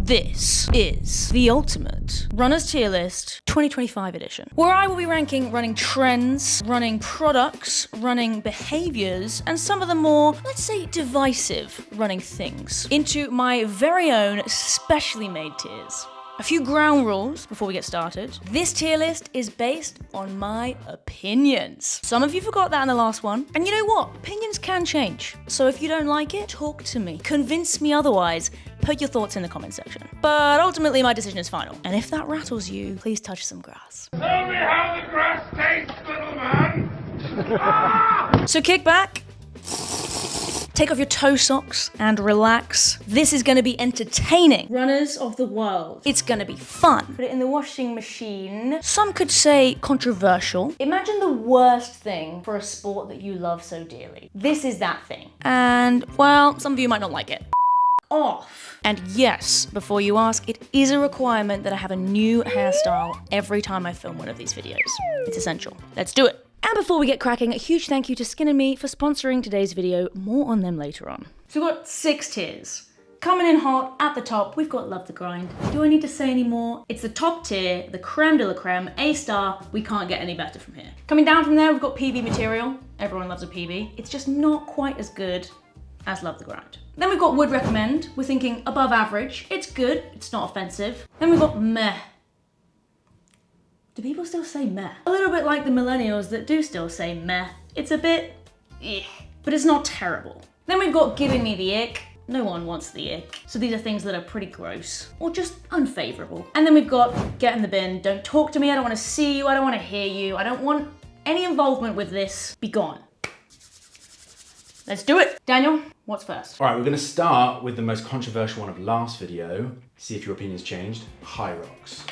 This is the ultimate Runner's Tier List 2025 edition, where I will be ranking running trends, running products, running behaviors, and some of the more, let's say, divisive running things into my very own specially made tiers. A few ground rules before we get started. This tier list is based on my opinions. Some of you forgot that in the last one. And you know what? Opinions can change. So if you don't like it, talk to me. Convince me otherwise. Put your thoughts in the comment section. But ultimately, my decision is final. And if that rattles you, please touch some grass. Tell me how the grass tastes, little man! So kick back. Take off your toe socks and relax. This is gonna be entertaining. Runners of the world. It's gonna be fun. Put it in the washing machine. Some could say controversial. Imagine the worst thing for a sport that you love so dearly. This is that thing. And, well, some of you might not like it. Off. And yes, before you ask, it is a requirement that I have a new hairstyle every time I film one of these videos. It's essential. Let's do it. And before we get cracking, a huge thank you to Skin and Me for sponsoring today's video. More on them later on. So we've got 6 tiers. Coming in hot at the top, we've got Love the Grind. Do I need to say any more? It's the top tier, the creme de la creme, A-star. We can't get any better from here. Coming down from there, we've got PB material. Everyone loves a PB. It's just not quite as good as Love the Grind. Then we've got Would Recommend. We're thinking above average. It's good, it's not offensive. Then we've got Meh. Do people still say meh? A little bit like the millennials that do still say meh. It's a bit, but it's not terrible. Then we've got Giving Me the Ick. No one wants the ick. So these are things that are pretty gross or just unfavorable. And then we've got Get in the Bin. Don't talk to me. I don't want to see you. I don't want to hear you. I don't want any involvement with this. Be gone. Let's do it. Daniel, what's first? All right, we're gonna start with the most controversial one of last video. See if your opinion's changed. Hyrox.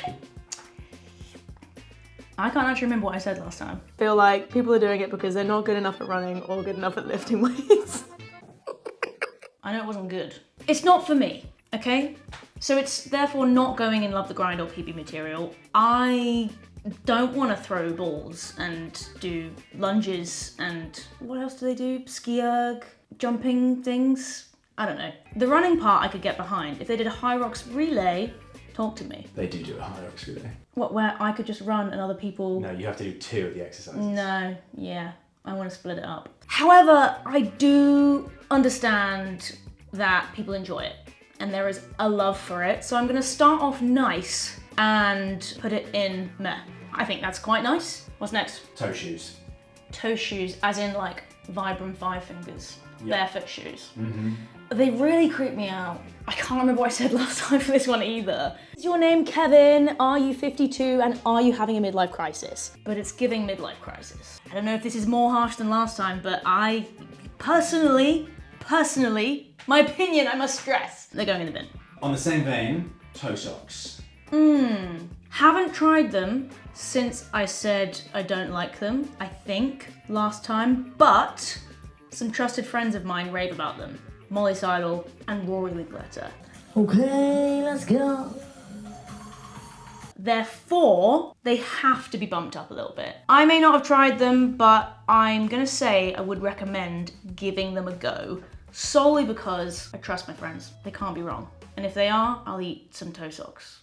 I can't actually remember what I said last time. Feel like people are doing it because they're not good enough at running or good enough at lifting weights. I know it wasn't good. It's not for me, okay? So it's therefore not going in Love the Grind or PB material. I don't want to throw balls and do lunges and what else do they do? Ski erg, jumping things? I don't know. The running part I could get behind. If they did a Hyrox relay, talk to me. They do a Hyrox relay. What, where I could just run and other people... No, you have to do 2 of the exercises. No, yeah, I want to split it up. However, I do understand that people enjoy it and there is a love for it. So I'm gonna start off nice and put it in meh. I think that's quite nice. What's next? Toe shoes. Toe shoes, as in like Vibram 5 fingers. Yep. Barefoot shoes. Mm-hmm. They really creep me out. I can't remember what I said last time for this one either. Is your name Kevin? Are you 52? And are you having a midlife crisis? But it's giving midlife crisis. I don't know if this is more harsh than last time, but I personally, my opinion, I must stress, they're going in the bin. On the same vein, toe socks. Haven't tried them since I said I don't like them, I think, last time, but some trusted friends of mine rave about them. Molly Seidel and Rory Liggletter. Okay, let's go. Therefore, they have to be bumped up a little bit. I may not have tried them, but I'm gonna say I would recommend giving them a go, solely because I trust my friends. They can't be wrong. And if they are, I'll eat some toe socks,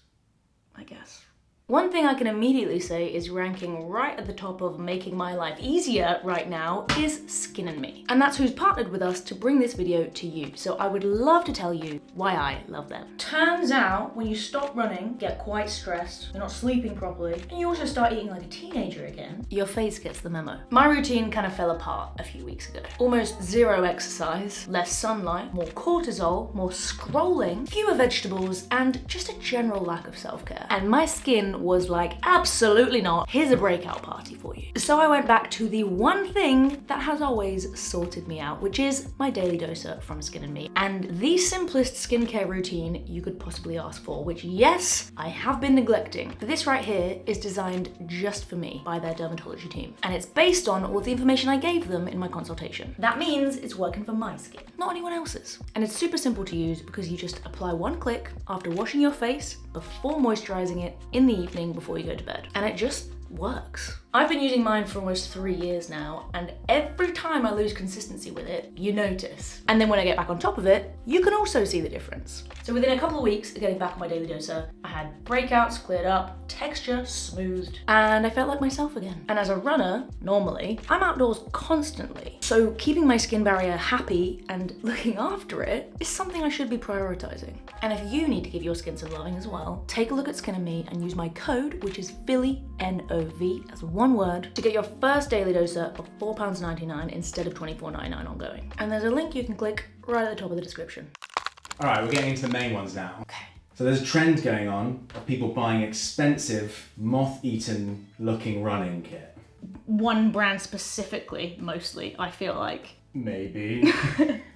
I guess. One thing I can immediately say is ranking right at the top of making my life easier right now is Skin and Me. And that's who's partnered with us to bring this video to you. So I would love to tell you why I love them. Turns out when you stop running, get quite stressed, you're not sleeping properly, and you also start eating like a teenager again, your face gets the memo. My routine kind of fell apart a few weeks ago. Almost zero exercise, less sunlight, more cortisol, more scrolling, fewer vegetables, and just a general lack of self-care. And my skin was like, absolutely not. Here's a breakout party for you. So I went back to the one thing that has always sorted me out, which is my daily doser from Skin and Me. And the simplest skincare routine you could possibly ask for, which yes, I have been neglecting. But this right here is designed just for me by their dermatology team. And it's based on all the information I gave them in my consultation. That means it's working for my skin, not anyone else's. And it's super simple to use because you just apply one click after washing your face before moisturizing it in the evening before you go to bed. And it just works. I've been using mine for almost 3 years now, and every time I lose consistency with it, you notice. And then when I get back on top of it, you can also see the difference. So within a couple of weeks of getting back on my daily doser, I had breakouts cleared up, texture smoothed, and I felt like myself again. And as a runner, normally, I'm outdoors constantly. So keeping my skin barrier happy and looking after it is something I should be prioritizing. And if you need to give your skin some loving as well, take a look at Skin and Me and use my code, which is Phily, N-O-V, as one word, to get your first daily doser of £4.99 instead of £24.99 ongoing. And there's a link you can click right at the top of the description. All right, we're getting into the main ones now. Okay. So there's a trend going on of people buying expensive, moth-eaten looking running kit. One brand specifically, mostly, I feel like. Maybe.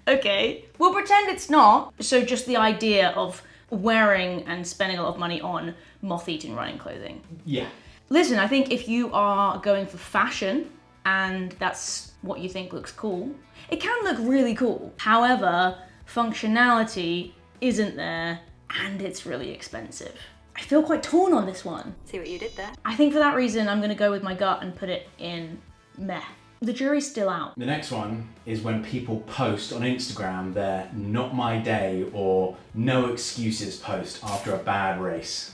Okay, we'll pretend it's not. So just the idea of wearing and spending a lot of money on moth-eaten running clothing. Yeah. Listen, I think if you are going for fashion and that's what you think looks cool, it can look really cool. However, functionality isn't there and it's really expensive. I feel quite torn on this one. See what you did there? I think for that reason, I'm gonna go with my gut and put it in meh. The jury's still out. The next one is when people post on Instagram their not my day or no excuses post after a bad race.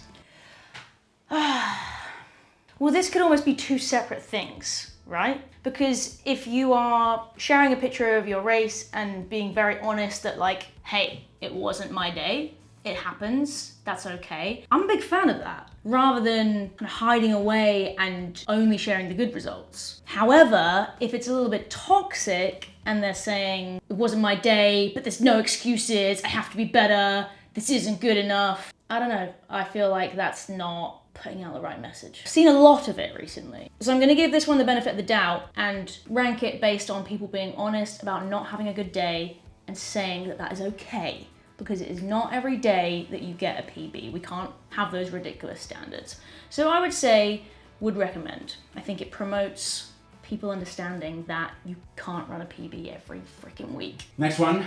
Well, this could almost be two separate things, right? Because if you are sharing a picture of your race and being very honest that like, hey, it wasn't my day, it happens, that's okay. I'm a big fan of that, rather than kind of hiding away and only sharing the good results. However, if it's a little bit toxic and they're saying, it wasn't my day, but there's no excuses, I have to be better, this isn't good enough. I don't know, I feel like that's not putting out the right message. I've seen a lot of it recently. So I'm gonna give this one the benefit of the doubt and rank it based on people being honest about not having a good day and saying that that is okay. Because it is not every day that you get a PB. We can't have those ridiculous standards. So I would say, would recommend. I think it promotes people understanding that you can't run a PB every freaking week. Next one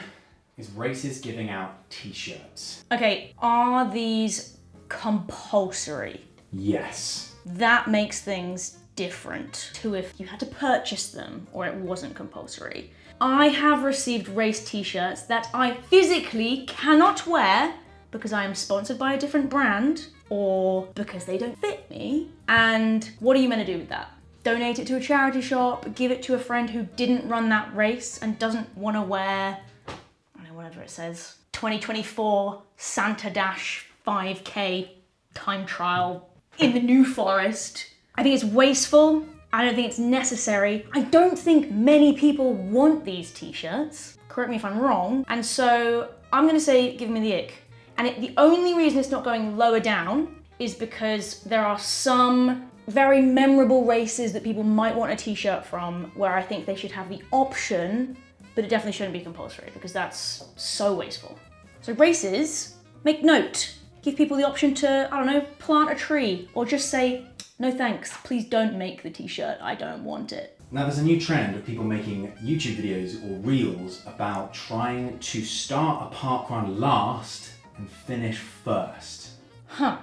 is races giving out t-shirts. Okay, are these compulsory? Yes. That makes things different to if you had to purchase them or it wasn't compulsory. I have received race t-shirts that I physically cannot wear because I am sponsored by a different brand or because they don't fit me. And what are you meant to do with that? Donate it to a charity shop, give it to a friend who didn't run that race and doesn't want to wear, I don't know, whatever it says, 2024 Santa Dash 5K time trial in the New Forest. I think it's wasteful. I don't think it's necessary. I don't think many people want these t-shirts. Correct me if I'm wrong. And so I'm gonna say, give me the ick. And the only reason it's not going lower down is because there are some very memorable races that people might want a t-shirt from where I think they should have the option, but it definitely shouldn't be compulsory because that's so wasteful. So races, make note. Give people the option to, I don't know, plant a tree or just say, no thanks, please don't make the t-shirt, I don't want it. Now there's a new trend of people making YouTube videos or reels about trying to start a parkrun last and finish first. Huh.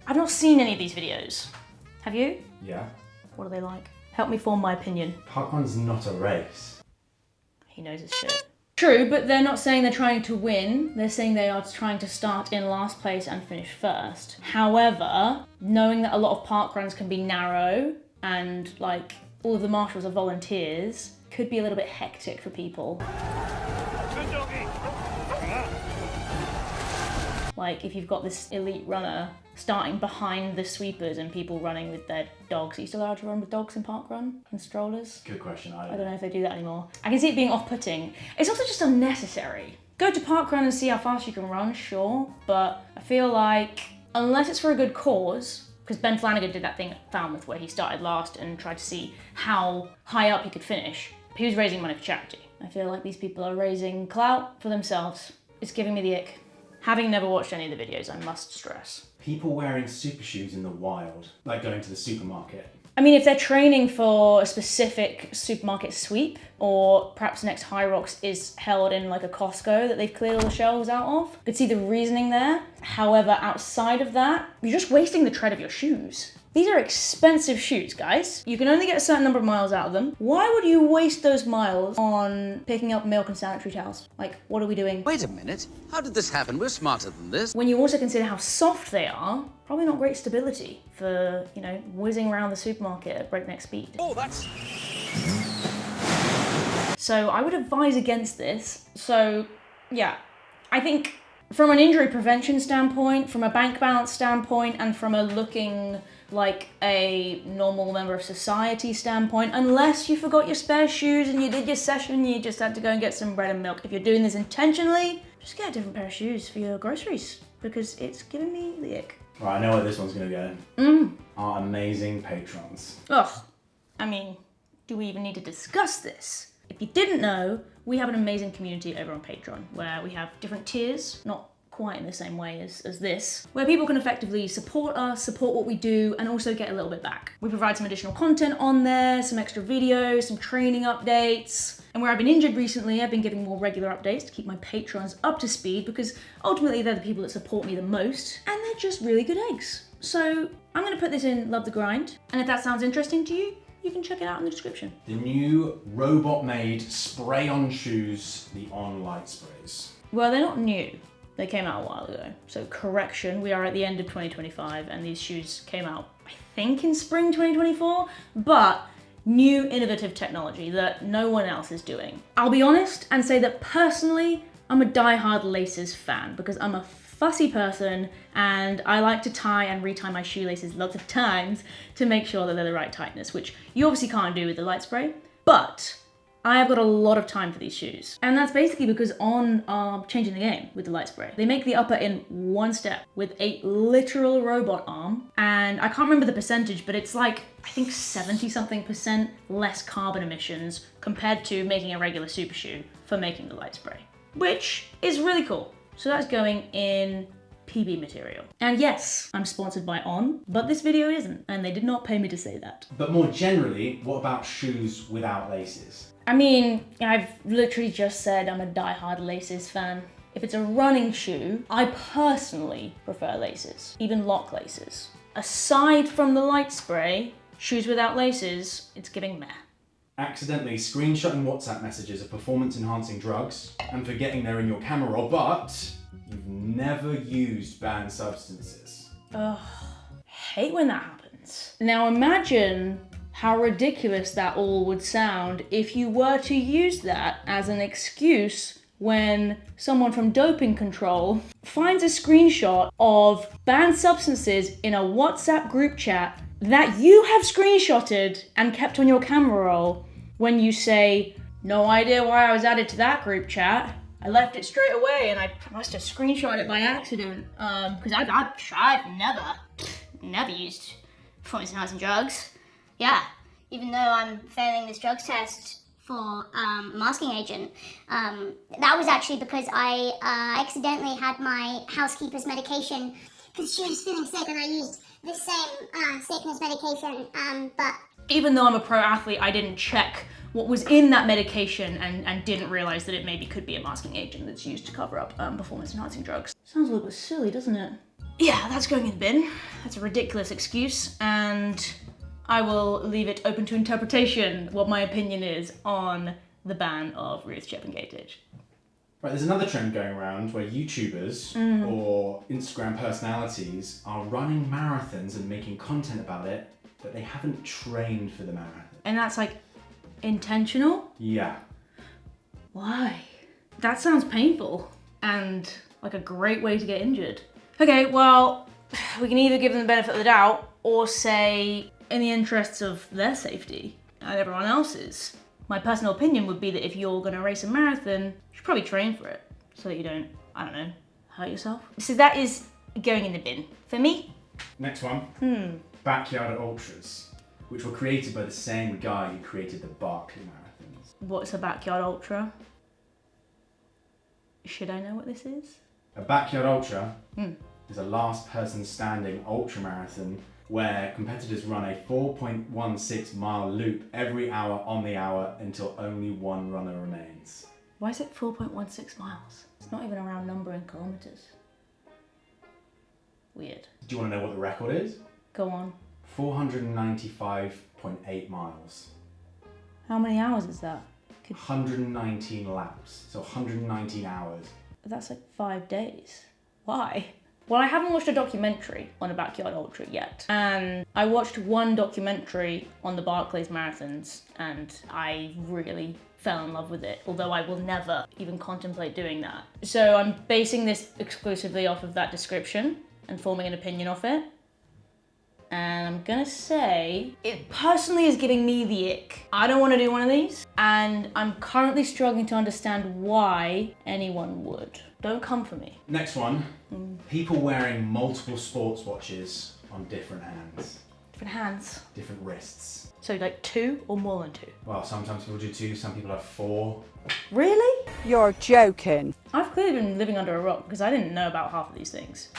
I've not seen any of these videos. Have you? Yeah. What are they like? Help me form my opinion. Parkrun's not a race. He knows his shit. True, but they're not saying they're trying to win. They're saying they are trying to start in last place and finish first. However, knowing that a lot of parkruns can be narrow and like all of the marshals are volunteers, could be a little bit hectic for people. Like if you've got this elite runner starting behind the sweepers and people running with their dogs. Are you still allowed to run with dogs in parkrun and strollers? Good question. I don't know if they do that anymore. I can see it being off-putting. It's also just unnecessary. Go to parkrun and see how fast you can run, sure, but I feel like unless it's for a good cause, because Ben Flanagan did that thing at Falmouth where he started last and tried to see how high up he could finish. He was raising money for charity. I feel like these people are raising clout for themselves. It's giving me the ick. Having never watched any of the videos, I must stress. People wearing super shoes in the wild, like going to the supermarket. I mean, if they're training for a specific supermarket sweep, or perhaps next Hyrox is held in like a Costco that they've cleared all the shelves out of, I could see the reasoning there. However, outside of that, you're just wasting the tread of your shoes. These are expensive shoes, guys. You can only get a certain number of miles out of them. Why would you waste those miles on picking up milk and sanitary towels? Like, what are we doing? Wait a minute. How did this happen? We're smarter than this. When you also consider how soft they are, probably not great stability for, you know, whizzing around the supermarket at breakneck speed. Oh, that's... So I would advise against this. So, yeah, I think from an injury prevention standpoint, from a bank balance standpoint, and from a looking like a normal member of society standpoint, unless you forgot your spare shoes and you did your session, you just had to go and get some bread and milk. If you're doing this intentionally, just get a different pair of shoes for your groceries, because it's giving me the ick. Right, I know where this one's gonna go. Our amazing patrons. Ugh, I mean, do we even need to discuss this? If you didn't know, we have an amazing community over on Patreon where we have different tiers, not quite in the same way as this, where people can effectively support us, support what we do, and also get a little bit back. We provide some additional content on there, some extra videos, some training updates. And where I've been injured recently, I've been giving more regular updates to keep my patrons up to speed, because ultimately they're the people that support me the most, and they're just really good eggs. So I'm gonna put this in Love the Grind, and if that sounds interesting to you, you can check it out in the description. The new robot-made spray-on shoes, the On Light Sprays. Well, they're not new. They came out a while ago. So correction, we are at the end of 2025 and these shoes came out, I think, in spring 2024, but new innovative technology that no one else is doing. I'll be honest and say that personally, I'm a die-hard laces fan because I'm a fussy person and I like to tie and retie my shoelaces lots of times to make sure that they're the right tightness, which you obviously can't do with the light spray, but I have got a lot of time for these shoes. And that's basically because On are changing the game with the light spray. They make the upper in one step with a literal robot arm. And I can't remember the percentage, but it's like, I think 70-something% less carbon emissions compared to making a regular super shoe for making the light spray, which is really cool. So that's going in PB material. And yes, I'm sponsored by On, but this video isn't, and they did not pay me to say that. But more generally, what about shoes without laces? I mean, I've literally just said I'm a die-hard laces fan. If it's a running shoe, I personally prefer laces, even lock laces. Aside from the light spray, shoes without laces, it's giving meh. Accidentally screenshotting WhatsApp messages of performance-enhancing drugs and forgetting they're in your camera roll, but you've never used banned substances. Ugh, hate when that happens. Now imagine how ridiculous that all would sound if you were to use that as an excuse when someone from doping control finds a screenshot of banned substances in a WhatsApp group chat that you have screenshotted and kept on your camera roll when you say, no idea why I was added to that group chat. I left it straight away and I must have screenshot it by accident. Because I've never used performance enhancing drugs. Yeah, even though I'm failing this drugs test for a masking agent, that was actually because I accidentally had my housekeeper's medication because she was feeling sick and I used the same sickness medication, but... Even though I'm a pro athlete, I didn't check what was in that medication and didn't realize that it maybe could be a masking agent that's used to cover up performance enhancing drugs. Sounds a little bit silly, doesn't it? Yeah, that's going in the bin. That's a ridiculous excuse, and I will leave it open to interpretation what my opinion is on the ban of Ruth Cheppengated. Right, there's another trend going around where YouTubers or Instagram personalities are running marathons and making content about it, but they haven't trained for the marathon. And that's like intentional? Yeah. Why? That sounds painful and like a great way to get injured. Okay, well, we can either give them the benefit of the doubt or say, in the interests of their safety and everyone else's, my personal opinion would be that if you're gonna race a marathon, you should probably train for it so that you don't, I don't know, hurt yourself. So that is going in the bin. For me? Next one. Backyard Ultras, which were created by the same guy who created the Barkley Marathons. What's a backyard ultra? Should I know what this is? A Backyard Ultra is a last person standing ultra marathon where competitors run a 4.16 mile loop every hour on the hour until only one runner remains. Why is it 4.16 miles? It's not even a round number in kilometers. Weird. Do you want to know what the record is? Go on. 495.8 miles. How many hours is that? 119 laps, so 119 hours. That's like 5 days. Why? Well, I haven't watched a documentary on a backyard ultra yet. And I watched one documentary on the Barclays marathons and I really fell in love with it, although I will never even contemplate doing that. So I'm basing this exclusively off of that description and forming an opinion off it. And I'm gonna say, it personally is giving me the ick. I don't wanna do one of these, and I'm currently struggling to understand why anyone would. Don't come for me. Next one, people wearing multiple sports watches on different hands. Different hands. Different wrists. So like 2 or more than 2? Well, sometimes people do 2, some people have 4. Really? You're joking. I've clearly been living under a rock because I didn't know about half of these things.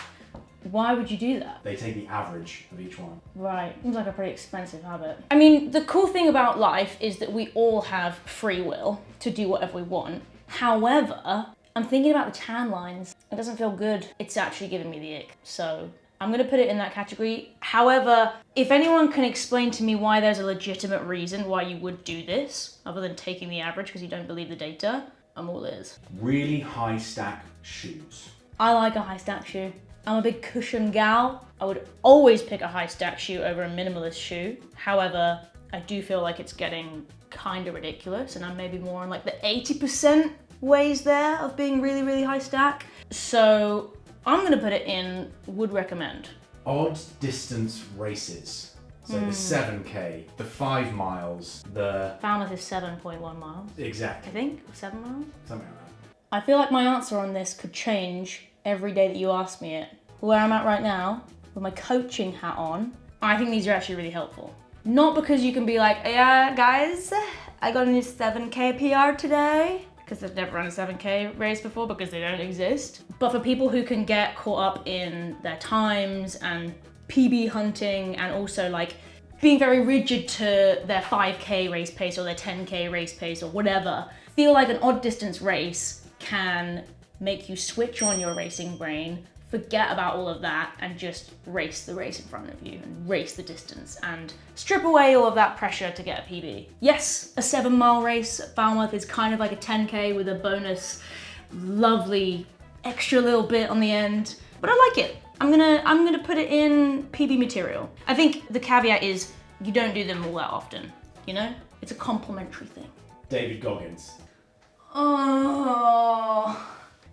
Why would you do that? They take the average of each one. Right, seems like a pretty expensive habit. I mean, the cool thing about life is that we all have free will to do whatever we want. However, I'm thinking about the tan lines. It doesn't feel good. It's actually giving me the ick. So I'm gonna put it in that category. However, if anyone can explain to me why there's a legitimate reason why you would do this, other than taking the average because you don't believe the data, I'm all ears. Really high stack shoes. I like a high stack shoe. I'm a big cushion gal. I would always pick a high stack shoe over a minimalist shoe. However, I do feel like it's getting kind of ridiculous and I'm maybe more on like the 80% ways there of being really, really high stack. So I'm gonna put it in would recommend. Odd distance races. So the 7K, the 5 miles, the... Falmouth is 7.1 miles. Exactly. I think, 7 miles? Something like that. I feel like my answer on this could change every day that you ask me it. Where I'm at right now, with my coaching hat on, I think these are actually really helpful. Not because you can be like, yeah, guys, I got a new 7K PR today, because they've never run a 7K race before because they don't exist. But for people who can get caught up in their times and PB hunting and also like being very rigid to their 5K race pace or their 10K race pace or whatever, feel like an odd distance race can make you switch on your racing brain, forget about all of that and just race the race in front of you and race the distance and strip away all of that pressure to get a PB. Yes, a 7-mile race at Falmouth is kind of like a 10K with a bonus, lovely extra little bit on the end, but I like it. I'm gonna put it in PB material. I think the caveat is you don't do them all that often, you know? It's a complimentary thing. David Goggins. Oh,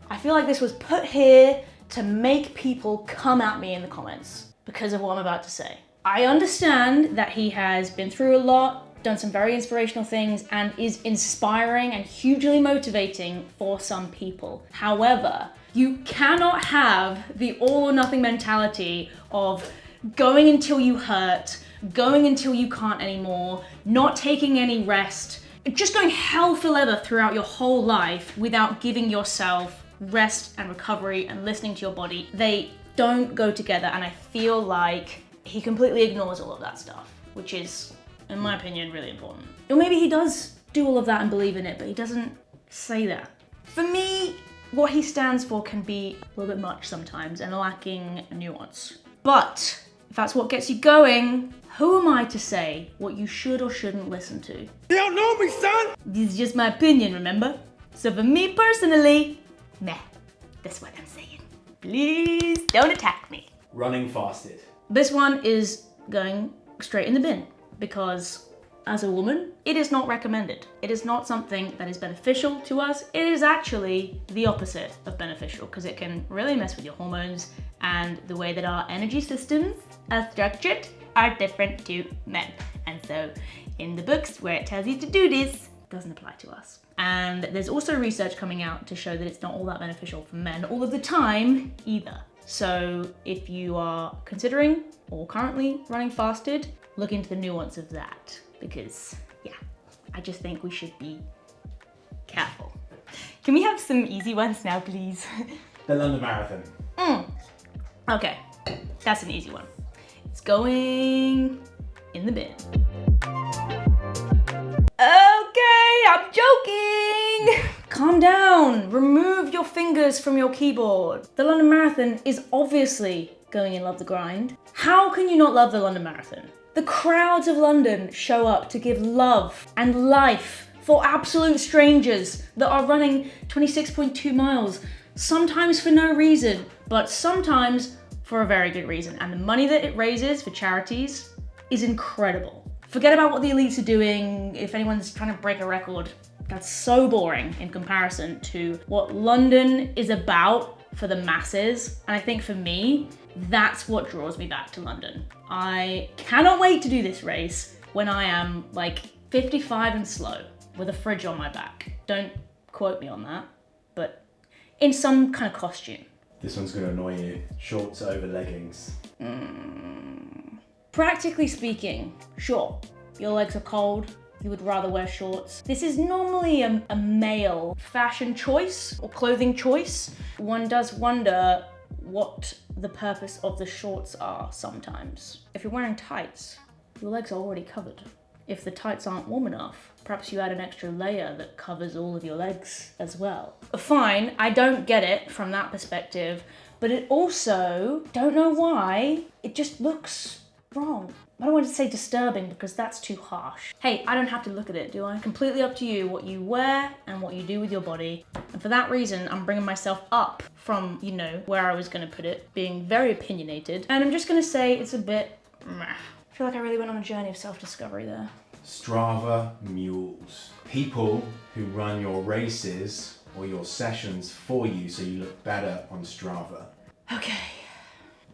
I feel like this was put here to make people come at me in the comments because of what I'm about to say. I understand that he has been through a lot, done some very inspirational things, and is inspiring and hugely motivating for some people. However, you cannot have the all or nothing mentality of going until you hurt, going until you can't anymore, not taking any rest, just going hell for leather throughout your whole life without giving yourself rest and recovery and listening to your body. They don't go together, and I feel like he completely ignores all of that stuff, which is, in my opinion, really important. Or maybe he does do all of that and believe in it, but he doesn't say that. For me, what he stands for can be a little bit much sometimes and lacking nuance. But if that's what gets you going, who am I to say what you should or shouldn't listen to? You don't know me, son! This is just my opinion, remember? So for me personally, meh, that's what I'm saying. Please don't attack me. Running fasted. This one is going straight in the bin because as a woman, it is not recommended. It is not something that is beneficial to us. It is actually the opposite of beneficial because it can really mess with your hormones, and the way that our energy systems are structured are different to men. And so in the books where it tells you to do this, it doesn't apply to us. And there's also research coming out to show that it's not all that beneficial for men all of the time either. So if you are considering or currently running fasted, look into the nuance of that because, yeah, I just think we should be careful. Can we have some easy ones now, please? The London Marathon. Okay, that's an easy one. It's going in the bin. Okay, I'm joking! Calm down, remove your fingers from your keyboard. The London Marathon is obviously going in Love the Grind. How can you not love the London Marathon? The crowds of London show up to give love and life for absolute strangers that are running 26.2 miles, sometimes for no reason, but sometimes for a very good reason. And the money that it raises for charities is incredible. Forget about what the elites are doing. If anyone's trying to break a record, that's so boring in comparison to what London is about for the masses. And I think for me, that's what draws me back to London. I cannot wait to do this race when I am like 55 and slow with a fridge on my back. Don't quote me on that, but in some kind of costume. This one's gonna annoy you. Shorts over leggings. Practically speaking, sure, your legs are cold, you would rather wear shorts. This is normally a male fashion choice or clothing choice. One does wonder what the purpose of the shorts are sometimes. If you're wearing tights, your legs are already covered. If the tights aren't warm enough, perhaps you add an extra layer that covers all of your legs as well. Fine, I don't get it from that perspective, but it also, don't know why, it just looks wrong. I don't want to say disturbing because that's too harsh. Hey, I don't have to look at it, do I? Completely up to you what you wear and what you do with your body. And for that reason, I'm bringing myself up from, you know, where I was gonna put it, being very opinionated. And I'm just gonna say it's a bit meh. I feel like I really went on a journey of self-discovery there. Strava mules. People who run your races or your sessions for you so you look better on Strava. Okay,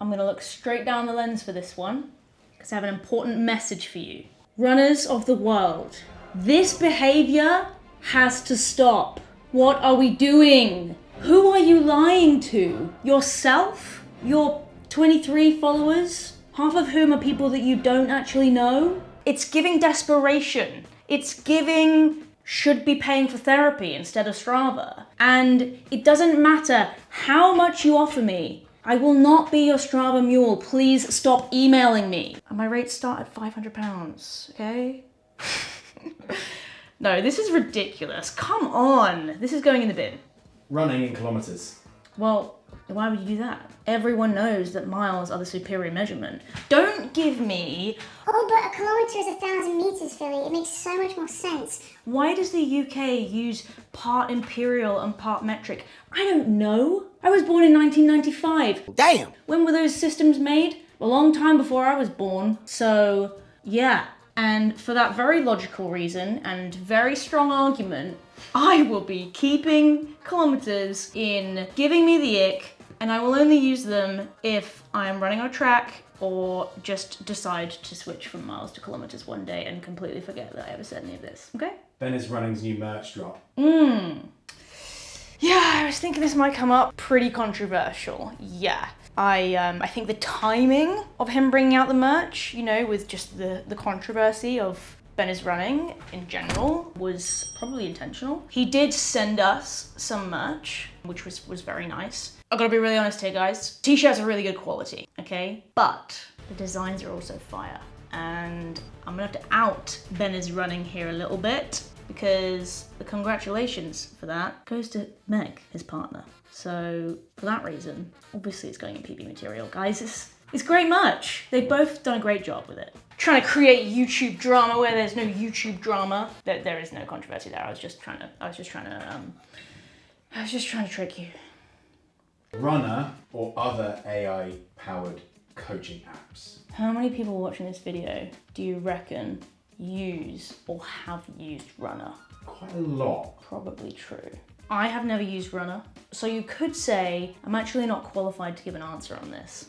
I'm gonna look straight down the lens for this one because I have an important message for you. Runners of the world, this behavior has to stop. What are we doing? Who are you lying to? Yourself? Your 23 followers? Half of whom are people that you don't actually know? It's giving desperation. It's giving should be paying for therapy instead of Strava. And it doesn't matter how much you offer me. I will not be your Strava mule. Please stop emailing me. And my rates start at £500, okay? No, this is ridiculous. Come on. This is going in the bin. Running in kilometers. Well, why would you do that? Everyone knows that miles are the superior measurement. Don't give me... Oh, but a kilometre is 1,000 metres, Phily. It makes so much more sense. Why does the UK use part imperial and part metric? I don't know. I was born in 1995. Damn! When were those systems made? A long time before I was born. So, yeah. And for that very logical reason and very strong argument, I will be keeping kilometers in giving me the ick, and I will only use them if I'm running on a track or just decide to switch from miles to kilometers one day and completely forget that I ever said any of this, okay? Ben is Running's new merch drop. Yeah, I was thinking this might come up. Pretty controversial, yeah. I think the timing of him bringing out the merch, you know, with just the controversy of Ben is Running in general was probably intentional. He did send us some merch, which was very nice. I've got to be really honest here, guys. T-shirts are really good quality, okay? But the designs are also fire. And I'm gonna have to out Ben is Running here a little bit because the congratulations for that goes to Meg, his partner. So for that reason, obviously it's going in PB material. Guys, it's great merch. They've both done a great job with it. Trying to create YouTube drama where there's no YouTube drama. There is no controversy there. I was just trying to trick you. Runna or other AI-powered coaching apps. How many people watching this video do you reckon use or have used Runna? Quite a lot. Probably true. I have never used Runna, so you could say I'm actually not qualified to give an answer on this.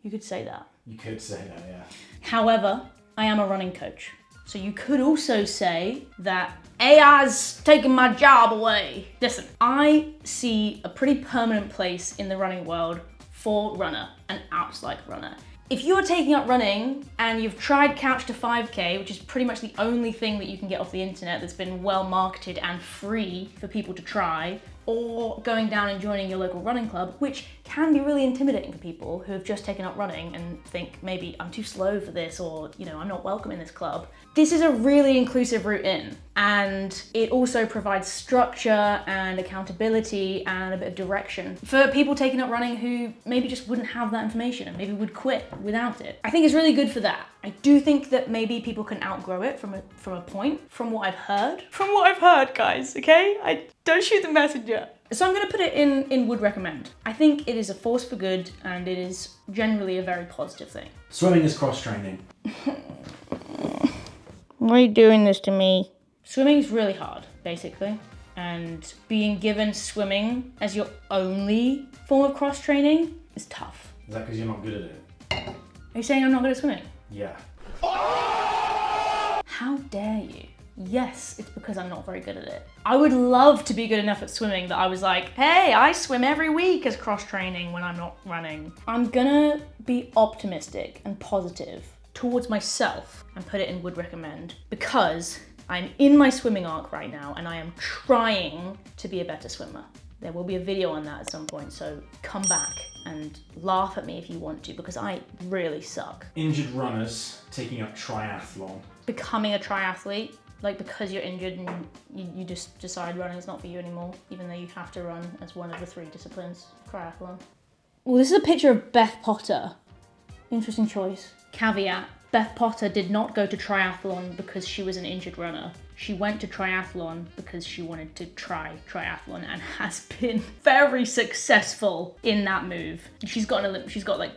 You could say that. You could say that, yeah. However, I am a running coach. So you could also say that AI's taking my job away. Listen, I see a pretty permanent place in the running world for Runna and apps like Runna. If you're taking up running and you've tried Couch to 5K, which is pretty much the only thing that you can get off the internet that's been well marketed and free for people to try, or going down and joining your local running club, which can be really intimidating for people who have just taken up running and think maybe I'm too slow for this, or I'm not welcome in this club. This is a really inclusive route in, and it also provides structure and accountability and a bit of direction for people taking up running who maybe just wouldn't have that information and maybe would quit without it. I think it's really good for that. I do think that maybe people can outgrow it from a point, from what I've heard. From what I've heard, guys, okay? I don't shoot the messenger. So I'm gonna put it in would recommend. I think it is a force for good, and it is generally a very positive thing. Swimming is cross-training. Why are you doing this to me? Swimming is really hard, basically. And being given swimming as your only form of cross-training is tough. Is that because you're not good at it? Are you saying I'm not good at swimming? Yeah. How dare you? Yes, it's because I'm not very good at it. I would love to be good enough at swimming that I was like, hey, I swim every week as cross-training when I'm not running. I'm gonna be optimistic and positive towards myself and put it in would recommend, because I'm in my swimming arc right now and I am trying to be a better swimmer. There will be a video on that at some point, so come back and laugh at me if you want to, because I really suck. Injured runners taking up triathlon. Becoming a triathlete, like because you're injured and you just decide running is not for you anymore, even though you have to run as one of the 3 disciplines, triathlon. Well, this is a picture of Beth Potter. Interesting choice. Caveat, Beth Potter did not go to triathlon because she was an injured runner. She went to triathlon because she wanted to try triathlon and has been very successful in that move. She's got like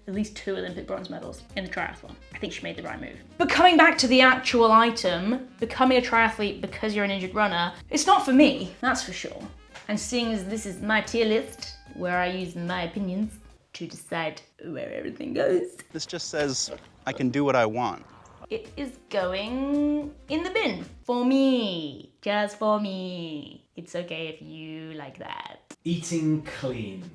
at least 2 Olympic bronze medals in the triathlon. I think she made the right move. But coming back to the actual item, becoming a triathlete because you're an injured runner, it's not for me, that's for sure. And seeing as this is my tier list, where I use my opinions to decide where everything goes, This just says I can do what I want. it is going in the bin. For me. Just for me. It's okay if you like that. Eating clean.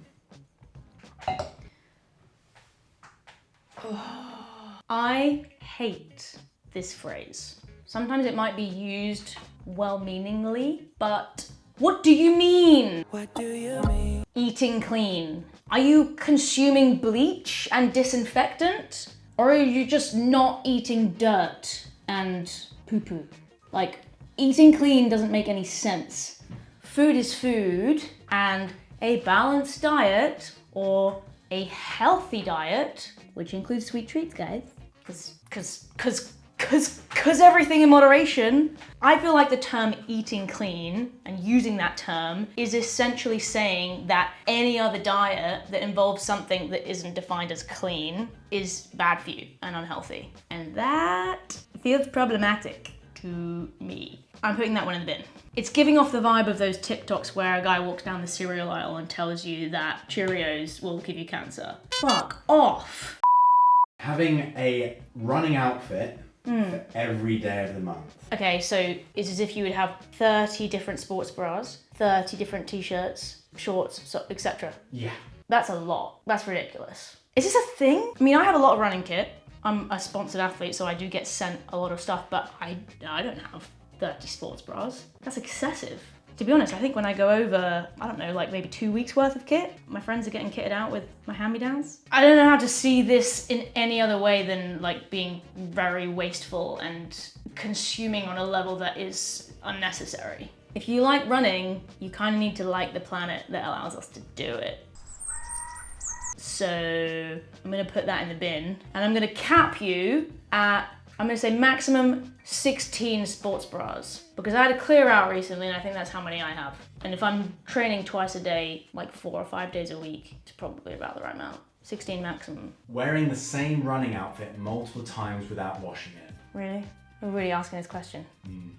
I hate this phrase. Sometimes it might be used well-meaningly, but what do you mean? What do you mean? Eating clean. Are you consuming bleach and disinfectant? Or are you just not eating dirt and poo-poo? Like, eating clean doesn't make any sense. Food is food, and a balanced diet or a healthy diet, which includes sweet treats, guys, cause everything in moderation. I feel like the term eating clean and using that term is essentially saying that any other diet that involves something that isn't defined as clean is bad for you and unhealthy. And that feels problematic to me. I'm putting that one in the bin. It's giving off the vibe of those TikToks where a guy walks down the cereal aisle and tells you that Cheerios will give you cancer. Fuck off. Having a running outfit for every day of the month. Okay, so it's as if you would have 30 different sports bras, 30 different t-shirts, shorts, etc. Yeah. That's a lot. That's ridiculous. Is this a thing? I mean, I have a lot of running kit. I'm a sponsored athlete, so I do get sent a lot of stuff, but I don't have 30 sports bras. That's excessive. To be honest, I think when I go over, I don't know, like maybe 2 weeks worth of kit, my friends are getting kitted out with my hand-me-downs. I don't know how to see this in any other way than like being very wasteful and consuming on a level that is unnecessary. If you like running, you kind of need to like the planet that allows us to do it. So I'm gonna put that in the bin, and I'm gonna cap you at, I'm gonna say maximum 16 sports bras, because I had a clear out recently and I think that's how many I have. And if I'm training twice a day, like 4 or 5 days a week, it's probably about the right amount. 16 maximum. Wearing the same running outfit multiple times without washing it. Really? We're really asking this question.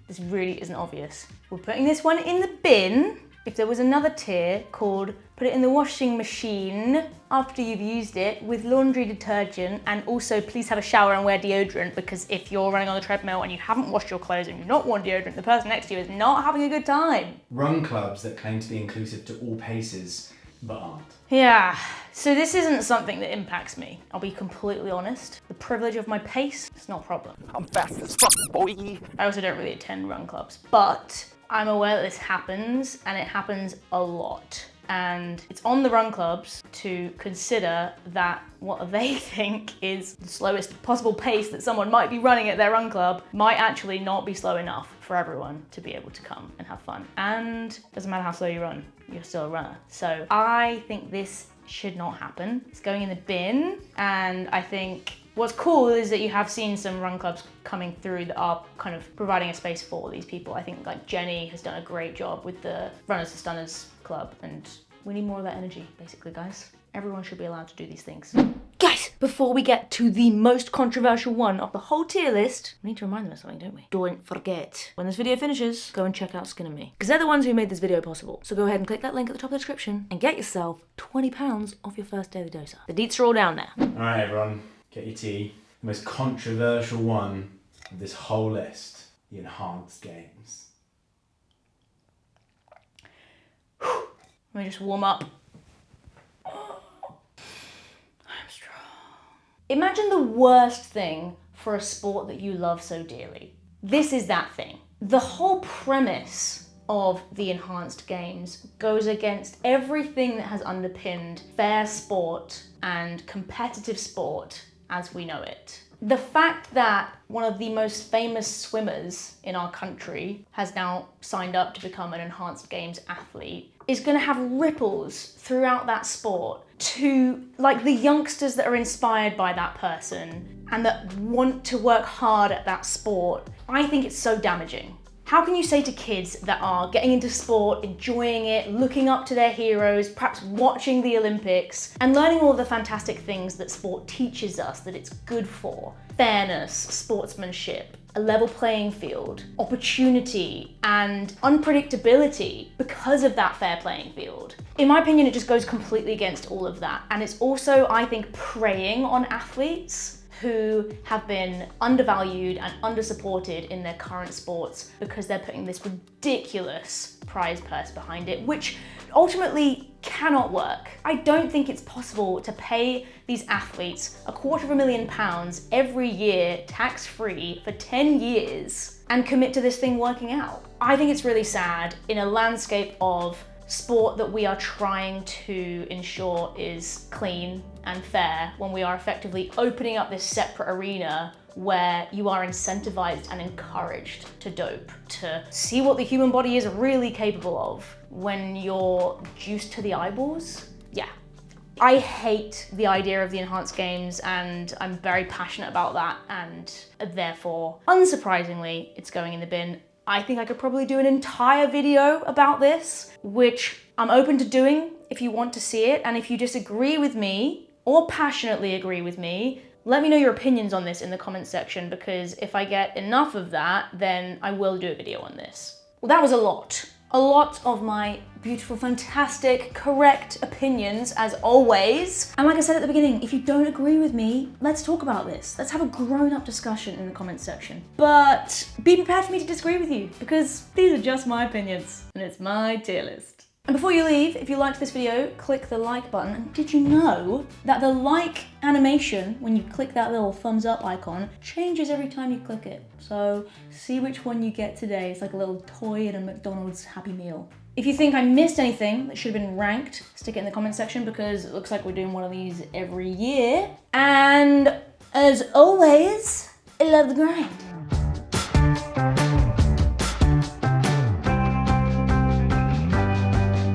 This really isn't obvious. We're putting this one in the bin. If there was another tier called put it in the washing machine after you've used it with laundry detergent, and also please have a shower and wear deodorant, because if you're running on the treadmill and you haven't washed your clothes and you've not worn deodorant, the person next to you is not having a good time. Run clubs that claim to be inclusive to all paces, but aren't. Yeah, so this isn't something that impacts me. I'll be completely honest. The privilege of my pace, it's not a problem. I'm fast as fuck, boy. I also don't really attend run clubs, but I'm aware that this happens, and it happens a lot. And it's on the run clubs to consider that what they think is the slowest possible pace that someone might be running at their run club might actually not be slow enough for everyone to be able to come and have fun. And doesn't matter how slow you run, you're still a runner. So I think this should not happen. It's going in the bin, and I think what's cool is that you have seen some run clubs coming through that are kind of providing a space for these people. I think like Jenny has done a great job with the Runners to Stunners club, and we need more of that energy, basically, guys. Everyone should be allowed to do these things. Guys, before we get to the most controversial one of the whole tier list, we need to remind them of something, don't we? Don't forget, when this video finishes, go and check out Skin and Me, because they're the ones who made this video possible. So go ahead and click that link at the top of the description and get yourself £20 off your first daily doser. The deets are all down there. All right, everyone, get your tea. The most controversial one of this whole list, the enhanced games. Let me just warm up. I'm strong. Imagine the worst thing for a sport that you love so dearly. This is that thing. The whole premise of the enhanced games goes against everything that has underpinned fair sport and competitive sport as we know it. The fact that one of the most famous swimmers in our country has now signed up to become an enhanced games athlete is going to have ripples throughout that sport to like the youngsters that are inspired by that person and that want to work hard at that sport. I think it's so damaging. How can you say to kids that are getting into sport, enjoying it, looking up to their heroes, perhaps watching the Olympics, and learning all the fantastic things that sport teaches us that it's good for? Fairness, sportsmanship, a level playing field, opportunity, and unpredictability because of that fair playing field. In my opinion, it just goes completely against all of that. And it's also, I think, preying on athletes who have been undervalued and undersupported in their current sports because they're putting this ridiculous prize purse behind it, which ultimately cannot work. I don't think it's possible to pay these athletes £250,000 every year tax-free for 10 years and commit to this thing working out. I think it's really sad in a landscape of sport that we are trying to ensure is clean and fair when we are effectively opening up this separate arena where you are incentivized and encouraged to dope, to see what the human body is really capable of when you're juiced to the eyeballs. Yeah. I hate the idea of the enhanced games, and I'm very passionate about that, and therefore, unsurprisingly, it's going in the bin. I think I could probably do an entire video about this, which I'm open to doing if you want to see it. And if you disagree with me or passionately agree with me, let me know your opinions on this in the comments section, because if I get enough of that, then I will do a video on this. Well, that was a lot of my beautiful, fantastic, correct opinions as always. And like I said at the beginning, if you don't agree with me, let's talk about this. Let's have a grown-up discussion in the comments section. But be prepared for me to disagree with you, because these are just my opinions and it's my tier list. And before you leave, if you liked this video, click the like button. And did you know that the like animation, when you click that little thumbs up icon, changes every time you click it? So see which one you get today. It's like a little toy in a McDonald's Happy Meal. If you think I missed anything that should have been ranked, stick it in the comment section, because it looks like we're doing one of these every year. And as always, I love the grind.